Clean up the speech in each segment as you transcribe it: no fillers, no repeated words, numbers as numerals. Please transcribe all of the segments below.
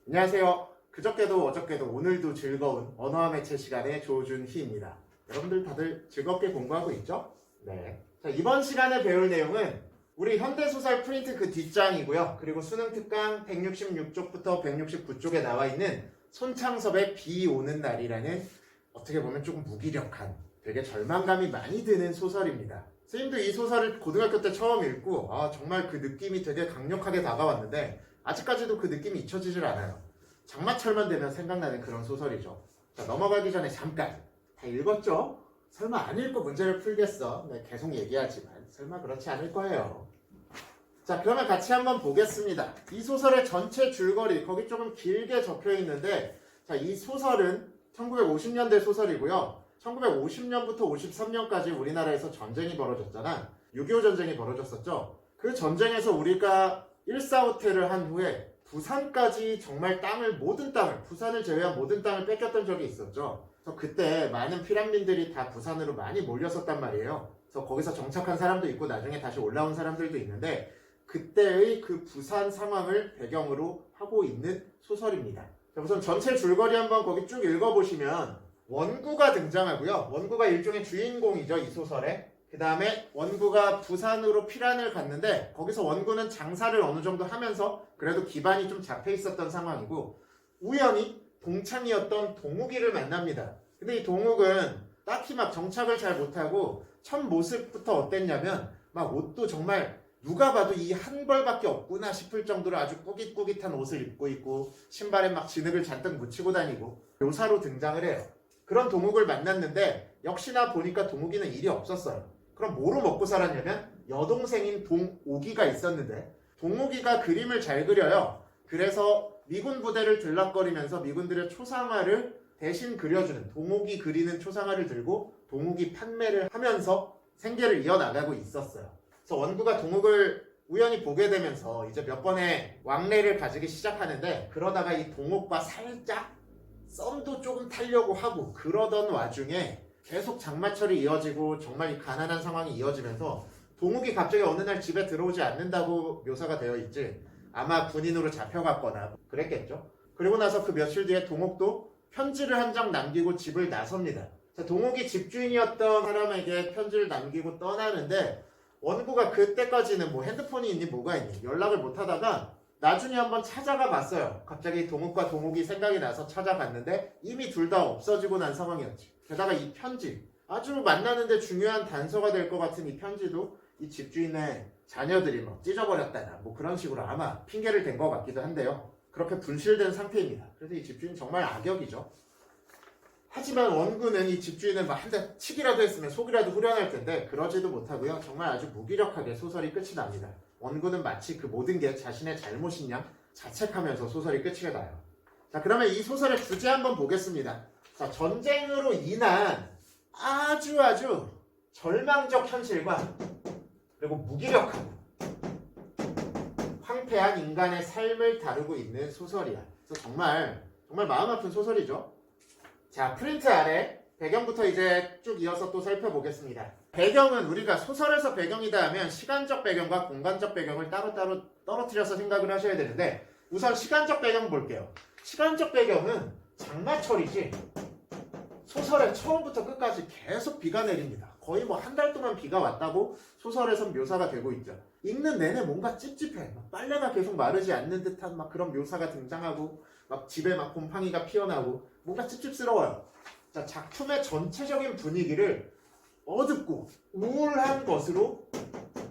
안녕하세요. 그저께도 어저께도 오늘도 즐거운 언어와 매체 시간의 조준희입니다. 여러분들 다들 즐겁게 공부하고 있죠? 네. 자, 이번 시간에 배울 내용은 우리 현대소설 프린트 그 뒷장이고요. 그리고 수능 특강 166쪽부터 169쪽에 나와 있는 손창섭의 비 오는 날이라는 어떻게 보면 조금 무기력한 되게 절망감이 많이 드는 소설입니다. 선생님도 이 소설을 고등학교 때 처음 읽고 정말 그 느낌이 되게 강력하게 다가왔는데 아직까지도 그 느낌이 잊혀지질 않아요. 장마철만 되면 생각나는 그런 소설이죠. 자, 넘어가기 전에 잠깐 다 읽었죠? 설마 안 읽고 문제를 풀겠어? 네, 계속 얘기하지만 설마 그렇지 않을 거예요. 자, 그러면 같이 한번 보겠습니다. 이 소설의 전체 줄거리 거기 조금 길게 적혀 있는데 자, 이 소설은 1950년대 소설이고요. 1950년부터 53년까지 우리나라에서 전쟁이 벌어졌잖아. 6.25 전쟁이 벌어졌었죠. 그 전쟁에서 우리가 일사후퇴를 한 후에 부산까지 정말 모든 땅을, 부산을 제외한 모든 땅을 뺏겼던 적이 있었죠. 그래서 그때 많은 피난민들이 다 부산으로 많이 몰렸었단 말이에요. 그래서 거기서 정착한 사람도 있고 나중에 다시 올라온 사람들도 있는데 그때의 그 부산 상황을 배경으로 하고 있는 소설입니다. 자, 우선 전체 줄거리 한번 거기 쭉 읽어보시면 원구가 등장하고요. 원구가 일종의 주인공이죠, 이 소설에. 그 다음에 원구가 부산으로 피란을 갔는데 거기서 원구는 장사를 어느 정도 하면서 그래도 기반이 좀 잡혀 있었던 상황이고 우연히 동창이었던 동욱이를 만납니다. 근데 이 동욱은 딱히 막 정착을 잘 못하고 첫 모습부터 어땠냐면 막 옷도 정말 누가 봐도 이 한 벌밖에 없구나 싶을 정도로 아주 꾸깃꾸깃한 옷을 입고 있고 신발에 막 진흙을 잔뜩 묻히고 다니고 묘사로 등장을 해요. 그런 동욱을 만났는데 역시나 보니까 동욱이는 일이 없었어요. 그럼 뭐로 먹고 살았냐면 여동생인 동옥이가 있었는데 동옥이가 그림을 잘 그려요. 그래서 미군 부대를 들락거리면서 미군들의 초상화를 대신 그려주는 동옥이 그리는 초상화를 들고 동옥이 판매를 하면서 생계를 이어나가고 있었어요. 그래서 원구가 동옥을 우연히 보게 되면서 이제 몇 번의 왕래를 가지기 시작하는데 그러다가 이 동옥과 살짝 썸도 조금 타려고 하고 그러던 와중에 계속 장마철이 이어지고 정말 이 가난한 상황이 이어지면서 동욱이 갑자기 어느 날 집에 들어오지 않는다고 묘사가 되어 있지 아마 군인으로 잡혀갔거나 그랬겠죠. 그리고 나서 그 며칠 뒤에 동욱도 편지를 한 장 남기고 집을 나섭니다. 자, 동욱이 집주인이었던 사람에게 편지를 남기고 떠나는데 원구가 그때까지는 뭐 핸드폰이 있니 뭐가 있니 연락을 못 하다가 나중에 한번 찾아가 봤어요. 갑자기 동욱과 동욱이 생각이 나서 찾아갔는데 이미 둘 다 없어지고 난 상황이었지. 게다가 이 편지 아주 만나는데 중요한 단서가 될 것 같은 이 편지도 이 집주인의 자녀들이 뭐 찢어버렸다나 뭐 그런 식으로 아마 핑계를 댄 것 같기도 한데요. 그렇게 분실된 상태입니다. 그래서 이 집주인 정말 악역이죠. 하지만 원구는 이 집주인을 막 한 대 치기라도 했으면 속이라도 후련할 텐데 그러지도 못하고요. 정말 아주 무기력하게 소설이 끝이 납니다. 원구는 마치 그 모든 게 자신의 잘못인 양 자책하면서 소설이 끝이 나요. 자, 그러면 이 소설의 주제 한번 보겠습니다. 자, 전쟁으로 인한 아주 절망적 현실과 그리고 무기력한 황폐한 인간의 삶을 다루고 있는 소설이야. 그래서 정말 마음 아픈 소설이죠. 자, 프린트 아래 배경부터 이제 쭉 이어서 또 살펴보겠습니다. 배경은 우리가 소설에서 배경이다 하면 시간적 배경과 공간적 배경을 따로따로 떨어뜨려서 생각을 하셔야 되는데 우선 시간적 배경 볼게요. 시간적 배경은 장마철이지 소설의 처음부터 끝까지 계속 비가 내립니다. 거의 뭐 한 달 동안 비가 왔다고 소설에선 묘사가 되고 있죠. 읽는 내내 뭔가 찝찝해. 막 빨래가 계속 마르지 않는 듯한 막 그런 묘사가 등장하고 막 집에 막 곰팡이가 피어나고 뭔가 찝찝스러워요. 자, 작품의 전체적인 분위기를 어둡고 우울한 것으로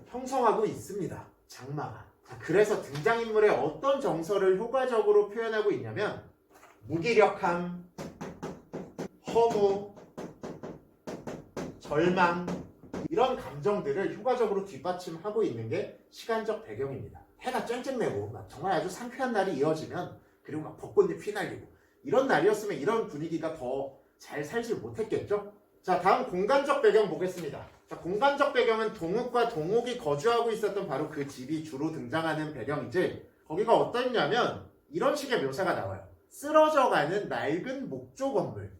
형성하고 있습니다. 장마가. 자, 그래서 등장인물의 어떤 정서를 효과적으로 표현하고 있냐면 무기력함, 허무, 절망 이런 감정들을 효과적으로 뒷받침하고 있는 게 시간적 배경입니다. 해가 쨍쨍내고 막 정말 아주 상쾌한 날이 이어지면 그리고 막 벚꽃잎 휘날리고 이런 날이었으면 이런 분위기가 더 잘 살지 못했겠죠? 자, 다음 공간적 배경 보겠습니다. 자, 공간적 배경은 동욱과 동욱이 거주하고 있었던 바로 그 집이 주로 등장하는 배경이지 거기가 어떠냐면 이런 식의 묘사가 나와요. 쓰러져가는 낡은 목조 건물.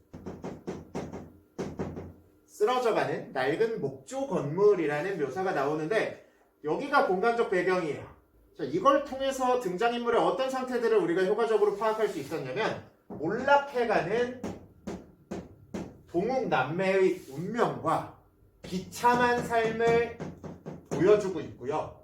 쓰러져가는 낡은 목조 건물이라는 묘사가 나오는데 여기가 공간적 배경이에요. 자, 이걸 통해서 등장인물의 어떤 상태들을 우리가 효과적으로 파악할 수 있었냐면 몰락해가는 동욱남매의 운명과 비참한 삶을 보여주고 있고요.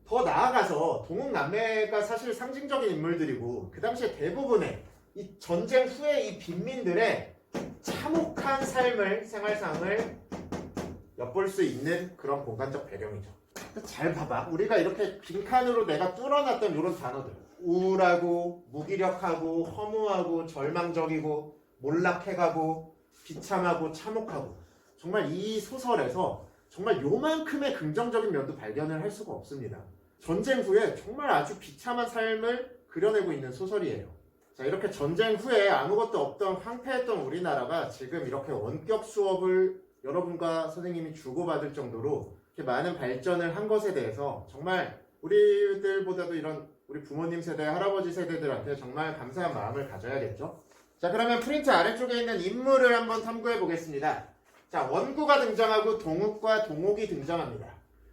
더 나아가서 동욱남매가 사실 상징적인 인물들이고 그 당시에 대부분의 이 전쟁 후에 이 빈민들의 참혹한 삶을 생활상을 엿볼 수 있는 그런 공간적 배경이죠. 잘 봐봐. 우리가 이렇게 빈칸으로 내가 뚫어놨던 이런 단어들 우울하고 무기력하고 허무하고 절망적이고 몰락해가고 비참하고 참혹하고 정말 이 소설에서 정말 요만큼의 긍정적인 면도 발견을 할 수가 없습니다. 전쟁 후에 정말 아주 비참한 삶을 그려내고 있는 소설이에요. 자, 이렇게 전쟁 후에 아무것도 없던 황폐했던 우리나라가 지금 이렇게 원격 수업을 여러분과 선생님이 주고받을 정도로 이렇게 많은 발전을 한 것에 대해서 정말 우리들보다도 이런 우리 부모님 세대, 할아버지 세대들한테 정말 감사한 마음을 가져야겠죠. 자, 그러면 프린트 아래쪽에 있는 인물을 한번 탐구해 보겠습니다. 자, 원구가 등장하고 동욱과 동옥이 등장합니다.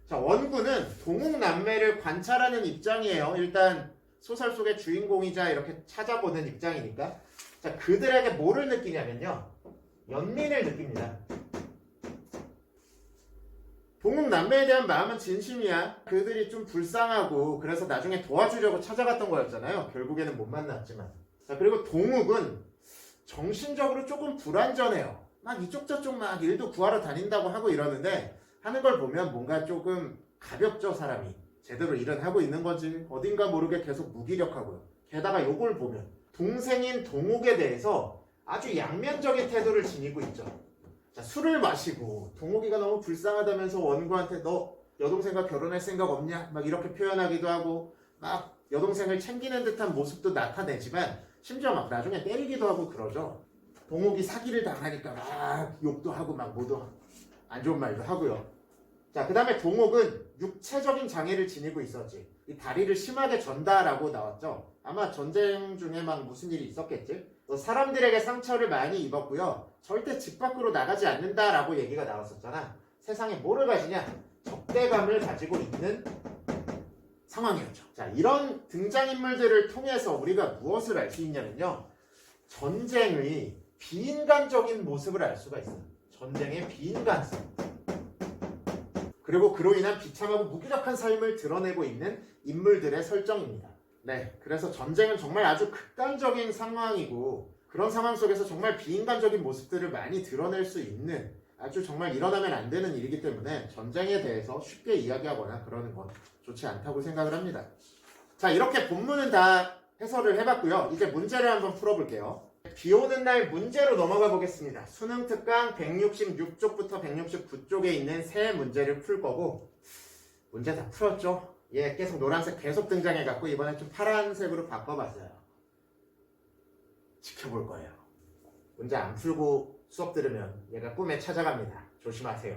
자, 원구는 동욱남매를 관찰하는 입장이에요. 일단 소설 속의 주인공이자 이렇게 찾아보는 입장이니까. 자, 그들에게 뭐를 느끼냐면요. 연민을 느낍니다. 동욱남매에 대한 마음은 진심이야. 그들이 좀 불쌍하고 그래서 나중에 도와주려고 찾아갔던 거였잖아요. 결국에는 못 만났지만. 자, 그리고 동욱은 정신적으로 조금 불안전해요. 막 이쪽 저쪽 막 일도 구하러 다닌다고 하고 이러는데 하는 걸 보면 뭔가 조금 가볍죠, 사람이. 제대로 일은 하고 있는 건지 어딘가 모르게 계속 무기력하고요. 게다가 요걸 보면 동생인 동욱에 대해서 아주 양면적인 태도를 지니고 있죠. 자, 술을 마시고 동욱이가 너무 불쌍하다면서 원구한테 너 여동생과 결혼할 생각 없냐? 막 이렇게 표현하기도 하고 막 여동생을 챙기는 듯한 모습도 나타내지만 심지어 막 나중에 때리기도 하고 그러죠. 동욱이 사기를 당하니까 막 욕도 하고 막 뭐도 안 좋은 말도 하고요. 자, 그 다음에 동욱은 육체적인 장애를 지니고 있었지. 이 다리를 심하게 전다라고 나왔죠. 아마 전쟁 중에 막 무슨 일이 있었겠지. 사람들에게 상처를 많이 입었고요. 절대 집 밖으로 나가지 않는다라고 얘기가 나왔었잖아. 세상에 뭐를 가지냐? 적대감을 가지고 있는 상황이었죠. 자, 이런 등장인물들을 통해서 우리가 무엇을 알 수 있냐면요. 전쟁의 비인간적인 모습을 알 수가 있어요. 전쟁의 비인간성. 그리고 그로 인한 비참하고 무기력한 삶을 드러내고 있는 인물들의 설정입니다. 네, 그래서 전쟁은 정말 아주 극단적인 상황이고 그런 상황 속에서 정말 비인간적인 모습들을 많이 드러낼 수 있는 아주 정말 일어나면 안 되는 일이기 때문에 전쟁에 대해서 쉽게 이야기하거나 그러는 건 좋지 않다고 생각을 합니다. 자, 이렇게 본문은 다 해설을 해봤고요. 이제 문제를 한번 풀어볼게요. 비 오는 날 문제로 넘어가 보겠습니다. 수능 특강 166쪽부터 169쪽에 있는 세 문제를 풀 거고 문제 다 풀었죠? 예, 계속 노란색 계속 등장해갖고 이번에 좀 파란색으로 바꿔봤어요. 지켜볼 거예요. 문제 안 풀고 수업 들으면 얘가 꿈에 찾아갑니다. 조심하세요.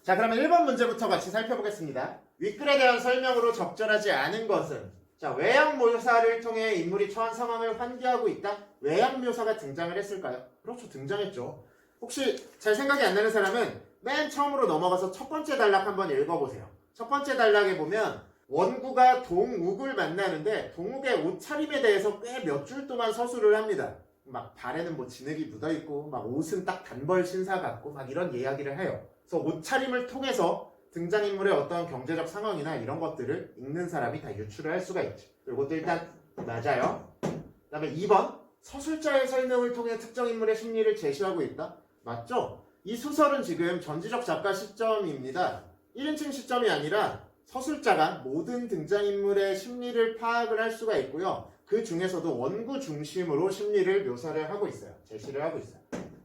자, 그러면 1번 문제부터 같이 살펴보겠습니다. 윗글에 대한 설명으로 적절하지 않은 것은 자, 외양 묘사를 통해 인물이 처한 상황을 환기하고 있다. 외양 묘사가 등장을 했을까요? 그렇죠, 등장했죠. 혹시 잘 생각이 안 나는 사람은 맨 처음으로 넘어가서 첫 번째 단락 한번 읽어보세요. 첫 번째 단락에 보면 원구가 동욱을 만나는데 동욱의 옷차림에 대해서 꽤 몇 줄 동안 서술을 합니다. 막 발에는 뭐 진흙이 묻어있고 막 옷은 딱 단벌 신사 같고 막 이런 이야기를 해요. 그래서 옷차림을 통해서 등장인물의 어떤 경제적 상황이나 이런 것들을 읽는 사람이 다 유추를 할 수가 있죠. 이것도 일단 맞아요. 그 다음에 2번 서술자의 설명을 통해 특정 인물의 심리를 제시하고 있다. 맞죠? 이 소설은 지금 전지적 작가 시점입니다. 1인칭 시점이 아니라 서술자가 모든 등장인물의 심리를 파악을 할 수가 있고요. 그 중에서도 원구 중심으로 심리를 묘사를 하고 있어요. 제시를 하고 있어요.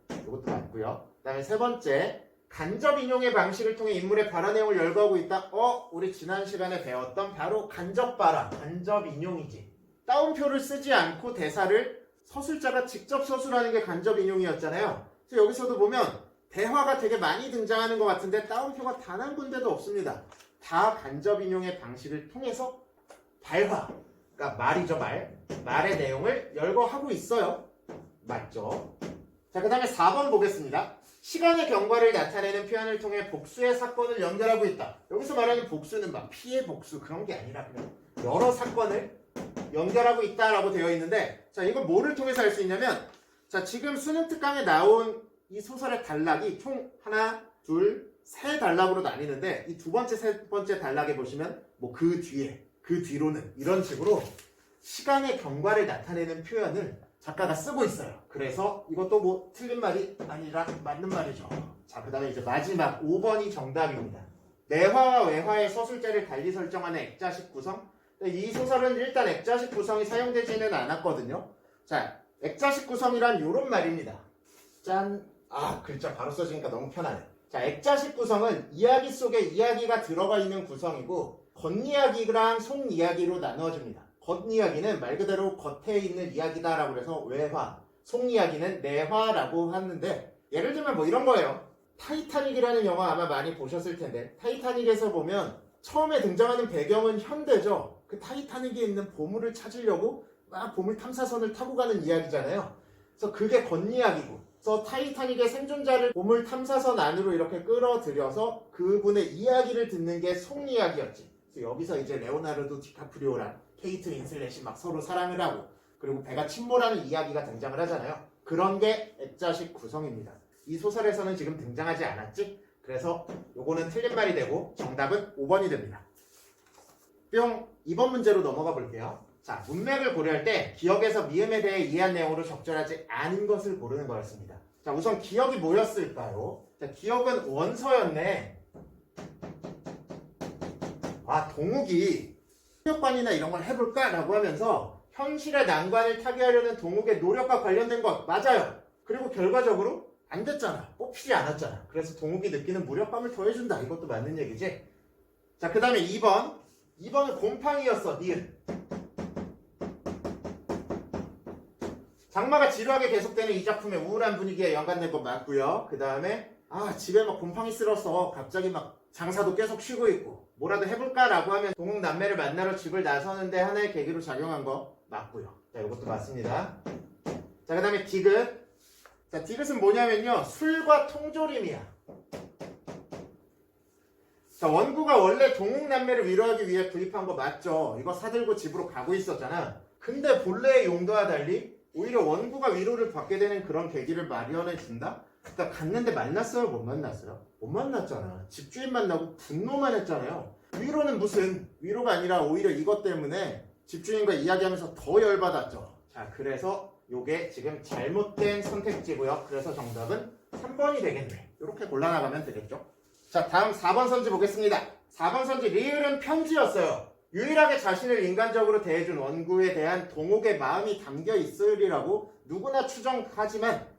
이것도 맞고요. 그 다음에 세 번째 간접 인용의 방식을 통해 인물의 발화 내용을 열거하고 있다. 우리 지난 시간에 배웠던 바로 간접 발화, 간접 인용이지. 따옴표를 쓰지 않고 대사를 서술자가 직접 서술하는 게 간접 인용이었잖아요. 그래서 여기서도 보면 대화가 되게 많이 등장하는 것 같은데 따옴표가 단 한 군데도 없습니다. 다 간접 인용의 방식을 통해서 발화, 그러니까 말이죠, 말의 내용을 열거하고 있어요. 맞죠? 자, 그 다음에 4번 보겠습니다. 시간의 경과를 나타내는 표현을 통해 복수의 사건을 연결하고 있다. 여기서 말하는 복수는 막 피해 복수 그런 게 아니라 그냥 여러 사건을 연결하고 있다라고 되어 있는데, 자, 이걸 뭐를 통해서 알 수 있냐면, 자, 지금 수능 특강에 나온 이 소설의 단락이 총 하나, 둘, 세 단락으로 나뉘는데, 이 두 번째, 세 번째 단락에 보시면 뭐 그 뒤에, 그 뒤로는 이런 식으로 시간의 경과를 나타내는 표현을 작가가 쓰고 있어요. 그래서 이것도 뭐 틀린 말이 아니라 맞는 말이죠. 자, 그 다음에 이제 마지막 5번이 정답입니다. 내화와 외화의 서술자를 달리 설정하는 액자식 구성. 이 소설은 일단 액자식 구성이 사용되지는 않았거든요. 자, 액자식 구성이란 요런 말입니다. 짠! 아, 글자 바로 써지니까 너무 편하네. 자, 액자식 구성은 이야기 속에 이야기가 들어가 있는 구성이고, 겉이야기랑 속이야기로 나누어집니다. 겉이야기는 말 그대로 겉에 있는 이야기다라고 해서 외화, 속이야기는 내화라고 하는데, 예를 들면 뭐 이런 거예요. 타이타닉이라는 영화 아마 많이 보셨을 텐데, 타이타닉에서 보면 처음에 등장하는 배경은 현대죠. 그 타이타닉에 있는 보물을 찾으려고 막 보물 탐사선을 타고 가는 이야기잖아요. 그래서 그게 겉이야기고, 그래서 타이타닉의 생존자를 보물 탐사선 안으로 이렇게 끌어들여서 그분의 이야기를 듣는 게 속이야기였지. 그래서 여기서 이제 레오나르도 디카프리오랑 케이트 윈슬렛이 막 서로 사랑을 하고, 그리고 배가 침몰하는 이야기가 등장을 하잖아요. 그런 게 액자식 구성입니다. 이 소설에서는 지금 등장하지 않았지? 그래서 요거는 틀린 말이 되고 정답은 5번이 됩니다. 뿅! 2번 문제로 넘어가 볼게요. 자, 문맥을 고려할 때 기억에서 미음에 대해 이해한 내용으로 적절하지 않은 것을 고르는 거였습니다. 자, 우선 기억이 뭐였을까요? 자, 기억은 원서였네. 아, 동욱이 협력관이나 이런 걸 해볼까? 라고 하면서 현실의 난관을 타개하려는 동욱의 노력과 관련된 것 맞아요. 그리고 결과적으로 안 됐잖아. 뽑히지 않았잖아. 그래서 동욱이 느끼는 무력감을 더해준다. 이것도 맞는 얘기지. 자, 그 다음에 2번. 2번은 곰팡이였어. 니은. 장마가 지루하게 계속되는 이 작품의 우울한 분위기에 연관된 거 맞고요. 그 다음에 집에 막 곰팡이 쓸어서 갑자기 막 장사도 계속 쉬고 있고 뭐라도 해볼까라고 하면 동욱 남매를 만나러 집을 나서는데 하나의 계기로 작용한 거 맞고요. 자, 이것도 맞습니다. 자, 그 다음에 디귿. 자, 디귿은 뭐냐면요, 술과 통조림이야. 자, 원구가 원래 동욱 남매를 위로하기 위해 구입한 거 맞죠? 이거 사들고 집으로 가고 있었잖아. 근데 본래의 용도와 달리 오히려 원구가 위로를 받게 되는 그런 계기를 마련해 준다? 그러니까 갔는데 만났어요? 못 만났어요? 못 만났잖아. 집주인 만나고 분노만 했잖아요. 위로는 무슨 위로가 아니라 오히려 이것 때문에 집주인과 이야기하면서 더 열받았죠. 자, 그래서 요게 지금 잘못된 선택지고요. 그래서 정답은 3번이 되겠네. 이렇게 골라나가면 되겠죠. 자, 다음 4번 선지 보겠습니다. 4번 선지 리을은 편지였어요. 유일하게 자신을 인간적으로 대해준 원구에 대한 동욱의 마음이 담겨 있으리라고 누구나 추정하지만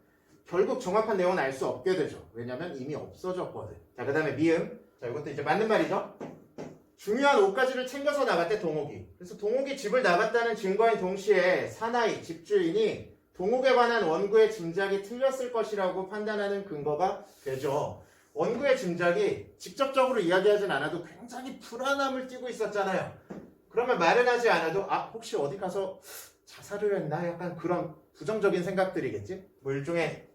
결국 정확한 내용은 알 수 없게 되죠. 왜냐면 이미 없어졌거든. 자, 그 다음에 미음. 자, 이것도 이제 맞는 말이죠. 중요한 옷가지를 챙겨서 나갔대, 동욱이. 그래서 동욱이 집을 나갔다는 증거인 동시에 사나이, 집주인이 동욱에 관한 원구의 짐작이 틀렸을 것이라고 판단하는 근거가 되죠. 원구의 짐작이 직접적으로 이야기하진 않아도 굉장히 불안함을 띠고 있었잖아요. 그러면 말은 하지 않아도 혹시 어디 가서 자살을 했나? 약간 그런 부정적인 생각들이겠지? 뭐 일종의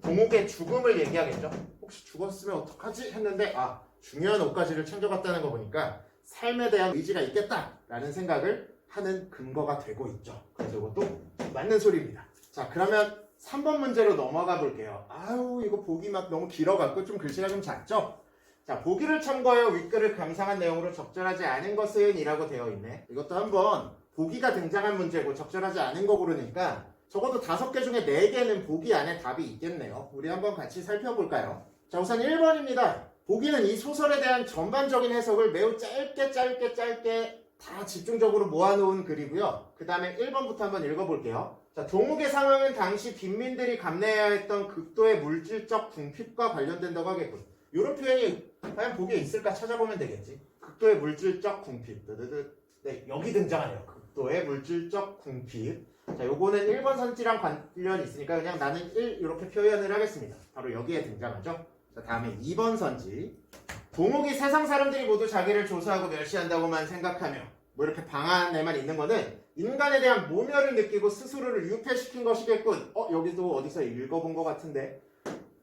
동욱의 죽음을 얘기하겠죠? 혹시 죽었으면 어떡하지? 했는데 중요한 옷가지를 챙겨갔다는 거 보니까 삶에 대한 의지가 있겠다라는 생각을 하는 근거가 되고 있죠. 그래서 이것도 맞는 소리입니다. 자, 그러면 3번 문제로 넘어가 볼게요. 이거 보기 막 너무 길어갖고 좀 글씨가 좀 작죠? 자, 보기를 참고하여 윗글을 감상한 내용으로 적절하지 않은 것은 이라고 되어 있네. 이것도 한번 보기가 등장한 문제고 적절하지 않은 거 고르니까 적어도 5개 중에 4개는 보기 안에 답이 있겠네요. 우리 한번 같이 살펴볼까요? 자, 우선 1번입니다. 보기는 이 소설에 대한 전반적인 해석을 매우 짧게 다 집중적으로 모아놓은 글이고요. 그 다음에 1번부터 한번 읽어볼게요. 자, 동욱의 상황은 당시 빈민들이 감내해야 했던 극도의 물질적 궁핍과 관련된다고 하겠군. 이런 표현이 과연 보기에 있을까 찾아보면 되겠지. 극도의 물질적 궁핍. 네, 여기 등장하네요. 극도의 물질적 궁핍. 자, 요거는 1번 선지랑 관련이 있으니까 그냥 나는 1 이렇게 표현을 하겠습니다. 바로 여기에 등장하죠. 자, 다음에 2번 선지. 동욱이 세상 사람들이 모두 자기를 조사하고 멸시한다고만 생각하며 뭐 이렇게 방 안에만 있는 거는 인간에 대한 모멸을 느끼고 스스로를 유폐시킨 것이겠군. 여기도 어디서 읽어본 것 같은데.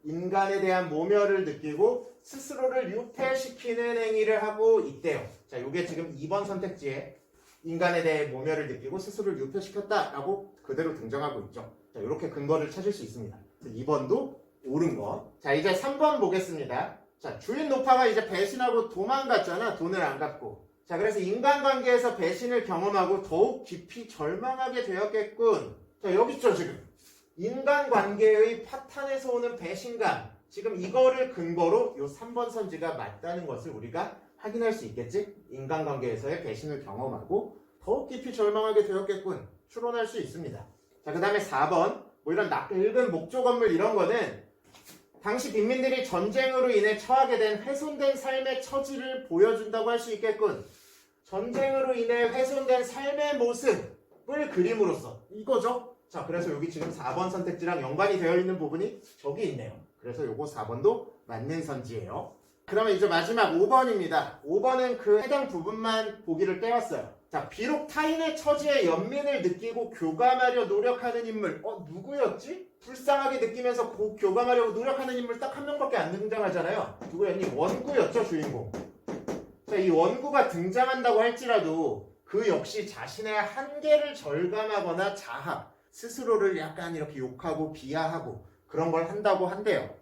인간에 대한 모멸을 느끼고 스스로를 유폐시키는 행위를 하고 있대요. 자, 이게 지금 2번 선택지에 인간에 대해 모멸을 느끼고 스스로를 유폐시켰다라고 그대로 등장하고 있죠. 자, 이렇게 근거를 찾을 수 있습니다. 2번도 옳은 거. 자, 이제 3번 보겠습니다. 자, 주인 노파가 이제 배신하고 도망갔잖아. 돈을 안 갚고. 자, 그래서 인간관계에서 배신을 경험하고 더욱 깊이 절망하게 되었겠군. 자, 여기 있죠, 지금. 인간관계의 파탄에서 오는 배신감. 지금 이거를 근거로 요 3번 선지가 맞다는 것을 우리가 확인할 수 있겠지? 인간관계에서의 배신을 경험하고 더욱 깊이 절망하게 되었겠군. 추론할 수 있습니다. 자, 그 다음에 4번. 뭐 이런 낡은 목조 건물 이런 거는 당시 빈민들이 전쟁으로 인해 처하게 된 훼손된 삶의 처지를 보여준다고 할 수 있겠군. 전쟁으로 인해 훼손된 삶의 모습을 그림으로써 이거죠. 자, 그래서 여기 지금 4번 선택지랑 연관이 되어 있는 부분이 저기 있네요. 그래서 요거 4번도 맞는 선지예요. 그러면 이제 마지막 5번입니다. 5번은 그 해당 부분만 보기를 떼었어요. 자, 비록 타인의 처지에 연민을 느끼고 교감하려 노력하는 인물. 누구였지? 불쌍하게 느끼면서 교감하려고 노력하는 인물 딱 한 명밖에 안 등장하잖아요. 누구였니? 원구였죠, 주인공. 자, 이 원구가 등장한다고 할지라도 그 역시 자신의 한계를 절감하거나 자학, 스스로를 약간 이렇게 욕하고 비하하고 그런 걸 한다고 한대요.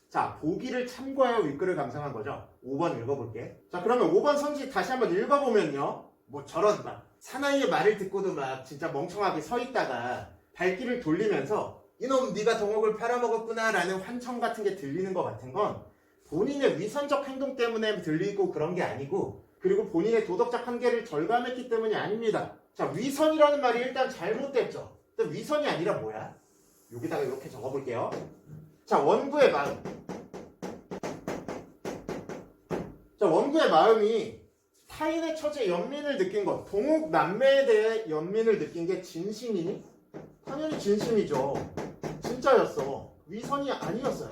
자, 보기를 참고하여 윗글을 감상한 거죠. 5번 읽어볼게. 자, 그러면 5번 선지 다시 한번 읽어보면요. 뭐 저런 막 사나이의 말을 듣고도 막 진짜 멍청하게 서 있다가 발길을 돌리면서 이놈 네가 동옥을 팔아먹었구나 라는 환청 같은 게 들리는 것 같은 건 본인의 위선적 행동 때문에 들리고 그런 게 아니고, 그리고 본인의 도덕적 한계를 절감했기 때문이 아닙니다. 자, 위선이라는 말이 일단 잘못됐죠. 근데 위선이 아니라 뭐야? 여기다가 이렇게 적어볼게요. 자, 원구의 마음. 자, 원구의 마음이 타인의 처지에 연민을 느낀 것, 동욱 남매에 대해 연민을 느낀 게 진심이니? 당연히 진심이죠. 진짜였어. 위선이 아니었어요.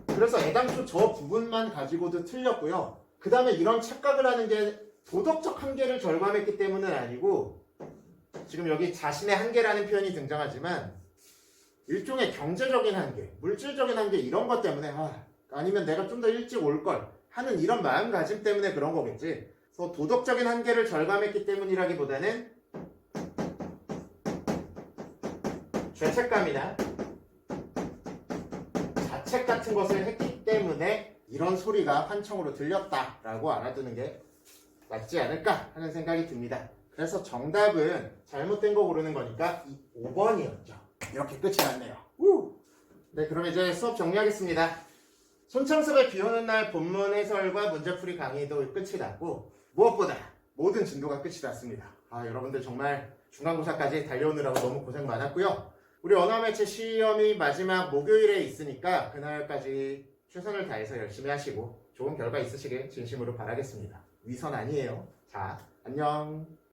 그래서 애당초 저 부분만 가지고도 틀렸고요. 그 다음에 이런 착각을 하는 게 도덕적 한계를 절감했기 때문은 아니고, 지금 여기 자신의 한계라는 표현이 등장하지만 일종의 경제적인 한계, 물질적인 한계 이런 것 때문에 아니면 내가 좀 더 일찍 올 걸 하는 이런 마음가짐 때문에 그런 거겠지. 그래서 도덕적인 한계를 절감했기 때문이라기보다는 죄책감이나 자책 같은 것을 했기 때문에 이런 소리가 환청으로 들렸다라고 알아두는 게 맞지 않을까 하는 생각이 듭니다. 그래서 정답은 잘못된 거 고르는 거니까 이 5번이었죠. 이렇게 끝이 났네요. 네, 그럼 이제 수업 정리하겠습니다. 손창섭의 비오는 날 본문 해설과 문제풀이 강의도 끝이 났고, 무엇보다 모든 진도가 끝이 났습니다. 여러분들 정말 중간고사까지 달려오느라고 너무 고생 많았고요. 우리 언어매체 시험이 마지막 목요일에 있으니까 그날까지 최선을 다해서 열심히 하시고 좋은 결과 있으시길 진심으로 바라겠습니다. 위선 아니에요. 자, 안녕.